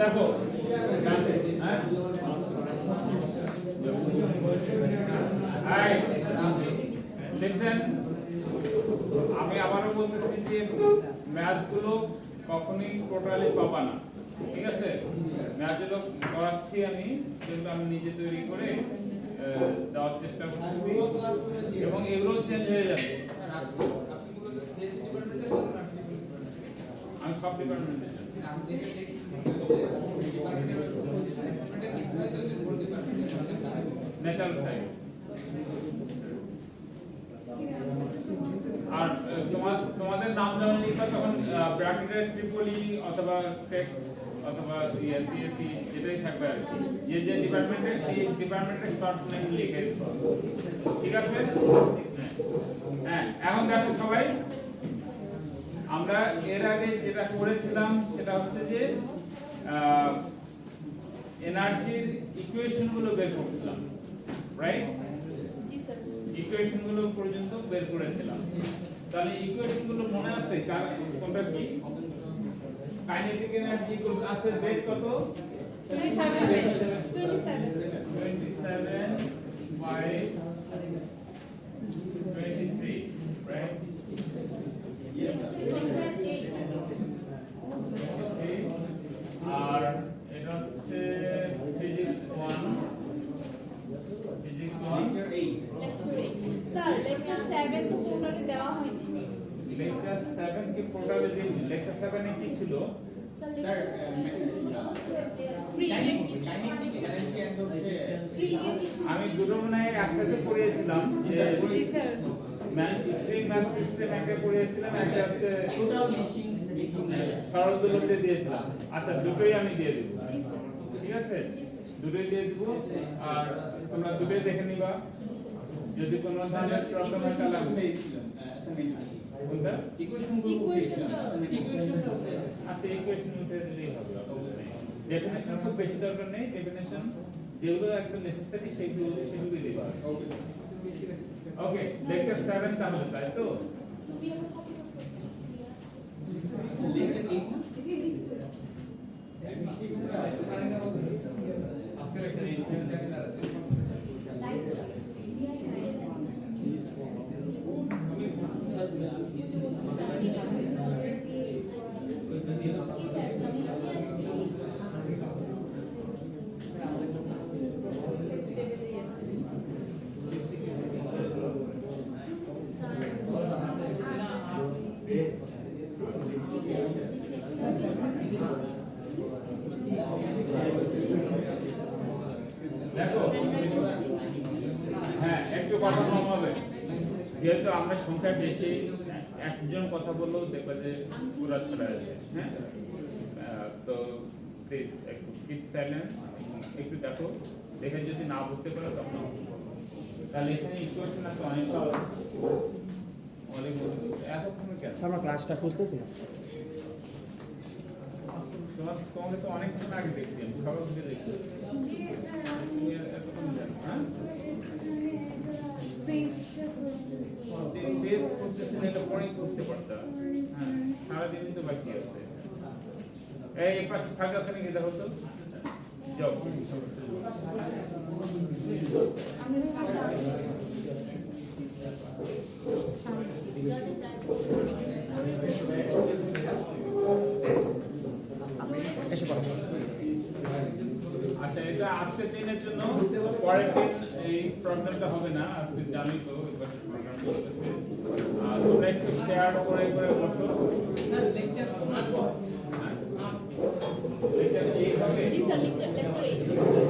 দেখো দেখছেন, আমি আবারও বলতেছি যে ম্যাথগুলো কখনোই টোটালি পাবা না, ঠিক আছে? ম্যাথগুলো করাচ্ছি আমি, কিন্তু আমি নিজে তৈরি করে দেওয়ার চেষ্টা করছি এবং এগুলো চেঞ্জ হয়ে যাবে। আমি সব ডিপার্টমেন্টে ন্যাচারাল সাইড। আর তোমাদের নাম যখন লিখবা তখন ব্র্যাকেটে ট্রিপলি অথবা টেক অথবা সিএসসি যেটাই থাকবে আর কি, যে যে ডিপার্টমেন্টে সেই ডিপার্টমেন্টের শর্ট নেম লিখে দিবা, ঠিক আছে? হ্যাঁ, এখন দেখো সবাই, আমরা এর আগে যেটা করেছিলাম সেটা হচ্ছে যে এনার্জির ইকুয়েশন গুলো বের করছিলাম, রাইট? ইকুয়েশন গুলো পর্যন্ত বের করেছিলাম। তাহলে ইকুয়েশন গুলো মনে আছে কার কোনটা কি? কাইনেটিক এনার্জি আছে বের কত? 27 by 23, right? আর এটা হচ্ছে ফিজিক্স 1 লেকচার 8 স্যার লেকচার 7 তো টোটালি দেওয়া হয়নি। লেকচার 7 কি টোটালি দিন? লেকচার 7 এ কি ছিল স্যার? আমি দুটো মনে হয় একসাথে পড়িয়েছিলাম, যে ম্যাথ সিস্টেম একটা পড়িয়েছিলাম, একটা হচ্ছে টোটাল মেশিন সরল দোলকতে দিয়েছিলাম। আচ্ছা, দুটোই আমি দিয়ে দেব, ঠিক আছে? দুটোই দিয়ে দেব, আর তোমরা দুটোই দেখে নিবা। যদি কোনো ধরনের প্রবলেম হয় তাহলে কোনটা আচ্ছা ইকুয়েশন উঠে দিলেই হবে, ডেফিনেশন খুব বেশি দরকার নেই। ডেফিনেশন যেগুলো একদম নেসেসারি সেগুলোই দিবা। ওকে, লেকচার 7 তাহলে, তাই তো? হ্যাঁ, একটু কথা কম হবে, যেহেতু আমরা সংখ্যা বেশি, একজন কথা বললেও দেখবে যে পুরো ছড়া যাবে। হ্যাঁ, তো প্লিজ একটু কিপ সাইলেন্ট, একটু দেখো, দেখে যদি না বুঝতে পারো তখন তাহলে এখানে ইকুয়েশন আছে অনেক এতক্ষণ কেন আমরা ক্লাসটা খুঁজতেছি না, তোমাকে তো অনেকক্ষণ আগে দেখছি, আমি সকাল থেকে দেখছি। সারাদিনই তো বাকি আছে। এই পাশে ফাঁকা আছে নাকি দেখো তো, যাও। আচ্ছা, এটা আজকের দিনের জন্য, পরের দিন এই প্রবলেমটা হবে না। আজকে জানি তো এবার প্রোগ্রাম করতেছে, তোমরা একটু শেয়ার করে করে বসো। জি স্যার, লেকচার 8